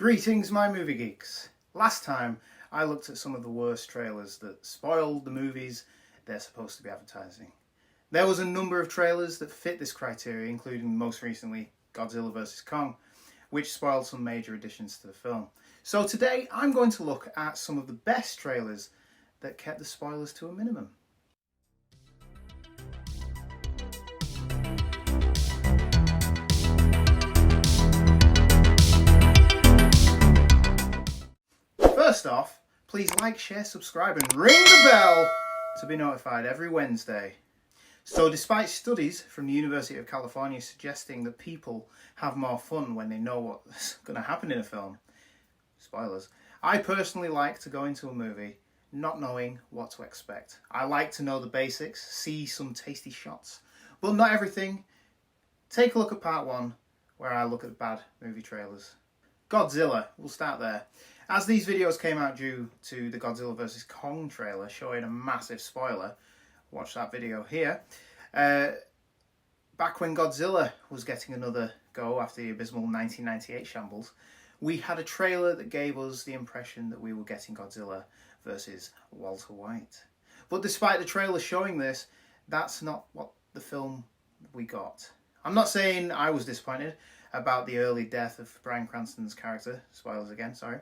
Greetings, my movie geeks. Last time I looked at some of the worst trailers that spoiled the movies they're supposed to be advertising. There was a number of trailers that fit this criteria, including most recently Godzilla vs. Kong, which spoiled some major additions to the film. So today I'm going to look at some of the best trailers that kept the spoilers to a minimum. First off, please like, share, subscribe and ring the bell to be notified every Wednesday. So despite studies from the University of California suggesting that people have more fun when they know what's going to happen in a film, spoilers, I personally like to go into a movie not knowing what to expect. I like to know the basics, see some tasty shots, but not everything. Take a look at part 1 where I look at bad movie trailers. Godzilla, we'll start there. As these videos came out due to the Godzilla vs. Kong trailer showing a massive spoiler, watch that video here, back when Godzilla was getting another go after the abysmal 1998 shambles, we had a trailer that gave us the impression that we were getting Godzilla vs. Walter White. But despite the trailer showing this, that's not what the film we got. I'm not saying I was disappointed about the early death of Bryan Cranston's character, spoilers again, sorry,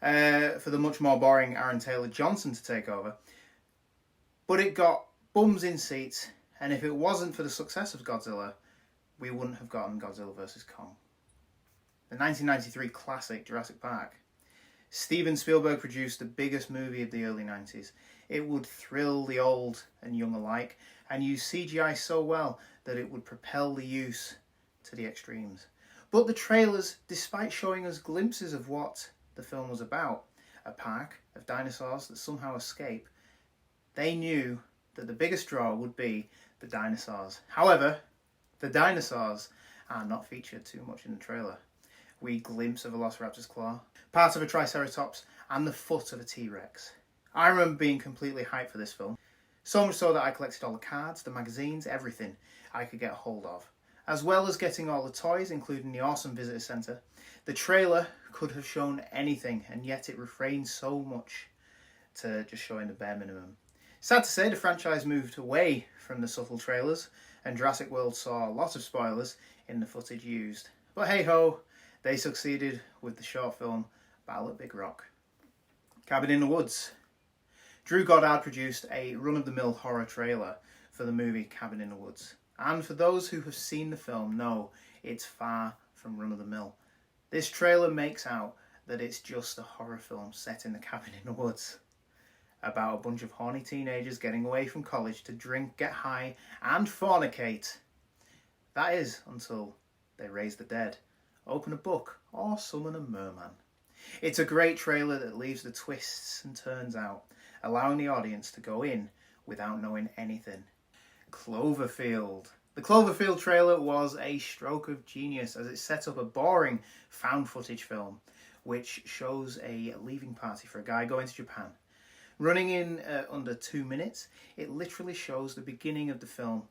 for the much more boring Aaron Taylor Johnson to take over. But it got bums in seats, and if it wasn't for the success of Godzilla, we wouldn't have gotten Godzilla vs. Kong. The 1993 classic Jurassic Park. Steven Spielberg produced the biggest movie of the early 90s. It would thrill the old and young alike, and use CGI so well that it would propel the use to the extremes. But the trailers, despite showing us glimpses of what the film was about, a park of dinosaurs that somehow escape, they knew that the biggest draw would be the dinosaurs. However, the dinosaurs are not featured too much in the trailer. We glimpse a Velociraptor's claw, part of a Triceratops, and the foot of a T-Rex. I remember being completely hyped for this film, so much so that I collected all the cards, the magazines, everything I could get a hold of, as well as getting all the toys, including the awesome visitor centre. The trailer could have shown anything, and yet it refrained so much to just showing the bare minimum. Sad to say, the franchise moved away from the subtle trailers, and Jurassic World saw a lot of spoilers in the footage used. But hey ho, they succeeded with the short film Battle at Big Rock. Cabin in the Woods. Drew Goddard produced a run-of-the-mill horror trailer for the movie Cabin in the Woods. And for those who have seen the film know it's far from run-of-the-mill. This trailer makes out that it's just a horror film set in the cabin in the woods, about a bunch of horny teenagers getting away from college to drink, get high, and fornicate. That is, until they raise the dead, open a book, or summon a merman. It's a great trailer that leaves the twists and turns out, allowing the audience to go in without knowing anything. Cloverfield. The Cloverfield trailer was a stroke of genius as it set up a boring found footage film which shows a leaving party for a guy going to Japan. Running in under 2 minutes, it literally shows the beginning of the film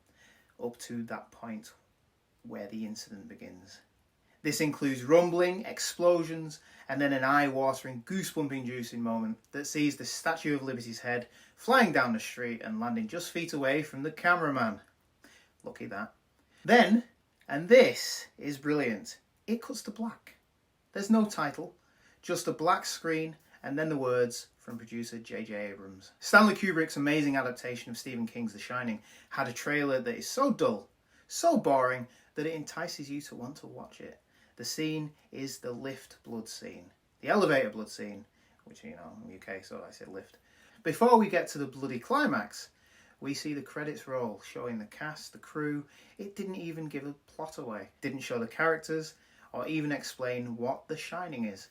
up to that point where the incident begins. This includes rumbling, explosions, and then an eye-watering, goose-bumping-inducing moment that sees the Statue of Liberty's head flying down the street and landing just feet away from the cameraman. Lucky that. Then, and this is brilliant, it cuts to black. There's no title, just a black screen and then the words from producer J.J. Abrams. Stanley Kubrick's amazing adaptation of Stephen King's The Shining had a trailer that is so dull, so boring, that it entices you to want to watch it. The scene is the lift blood scene. The elevator blood scene, which, you know, in the UK, so I said lift. Before we get to the bloody climax, we see the credits roll, showing the cast, the crew. It didn't even give a plot away. Didn't show the characters, or even explain what The Shining is.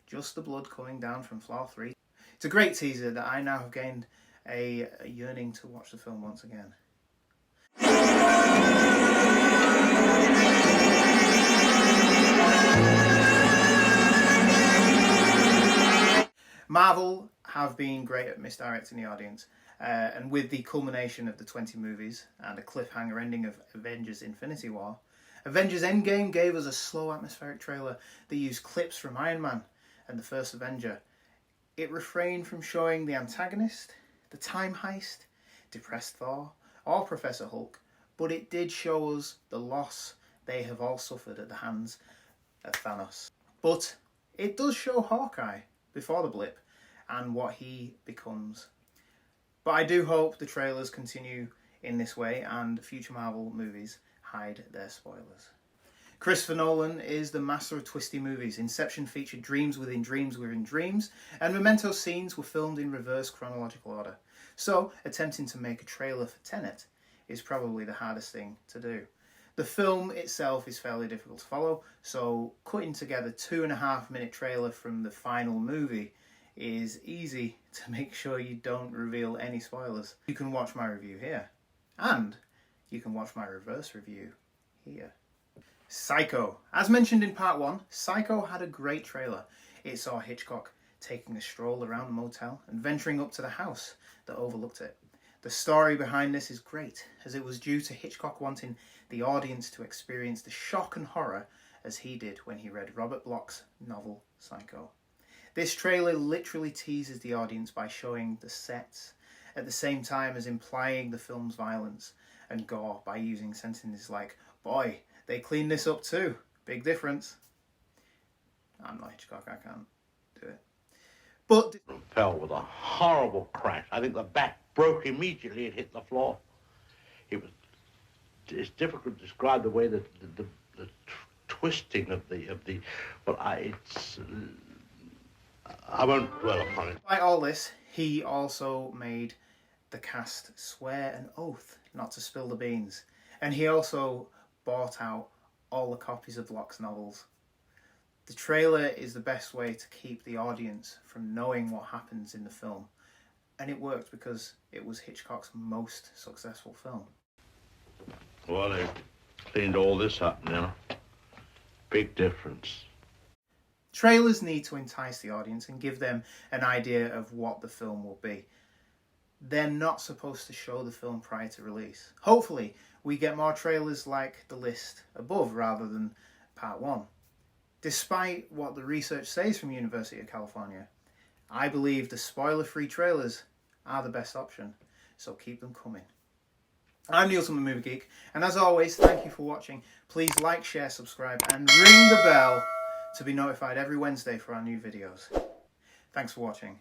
Just the blood coming down from floor 3. It's a great teaser that I now have gained a yearning to watch the film once again. Marvel have been great at misdirecting the audience, and with the culmination of the 20 movies and a cliffhanger ending of Avengers Infinity War, Avengers Endgame gave us a slow atmospheric trailer that used clips from Iron Man and the first Avenger, it refrained from showing the antagonist, the time heist, depressed Thor, or Professor Hulk, but it did show us the loss they have all suffered at the hands of Thanos. But it does show Hawkeye before the blip and what he becomes. But I do hope the trailers continue in this way and future Marvel movies hide their spoilers. Christopher Nolan is the master of twisty movies. Inception featured dreams within dreams within dreams, and Memento scenes were filmed in reverse chronological order. So, attempting to make a trailer for Tenet is probably the hardest thing to do. The film itself is fairly difficult to follow, so cutting together a 2.5-minute trailer from the final movie is easy to make sure you don't reveal any spoilers. You can watch my review here, and you can watch my reverse review here. Psycho. As mentioned in part 1, Psycho had a great trailer. It saw Hitchcock taking a stroll around the motel and venturing up to the house that overlooked it. The story behind this is great, as it was due to Hitchcock wanting the audience to experience the shock and horror as he did when he read Robert Bloch's novel Psycho. This trailer literally teases the audience by showing the sets, at the same time as implying the film's violence and gore by using sentences like, "Boy, they cleaned this up too. Big difference." I'm not Hitchcock, I can't do it. But fell with a horrible crash. I think the back broke immediately and hit the floor. It's difficult to describe the way that the twisting of the but I won't dwell upon it. By all this, he also made the cast swear an oath not to spill the beans, and he also bought out all the copies of Bloch's novels. The trailer is the best way to keep the audience from knowing what happens in the film, and it worked because it was Hitchcock's most successful film. Well, they cleaned all this up, you know. Big difference. Trailers need to entice the audience and give them an idea of what the film will be. They're not supposed to show the film prior to release. Hopefully, we get more trailers like the list above rather than part 1. Despite what the research says from University of California, I believe the spoiler-free trailers are the best option, so keep them coming. I'm the Ultimate Movie Geek, and as always, thank you for watching. Please like, share, subscribe, and ring the bell to be notified every Wednesday for our new videos. Thanks for watching.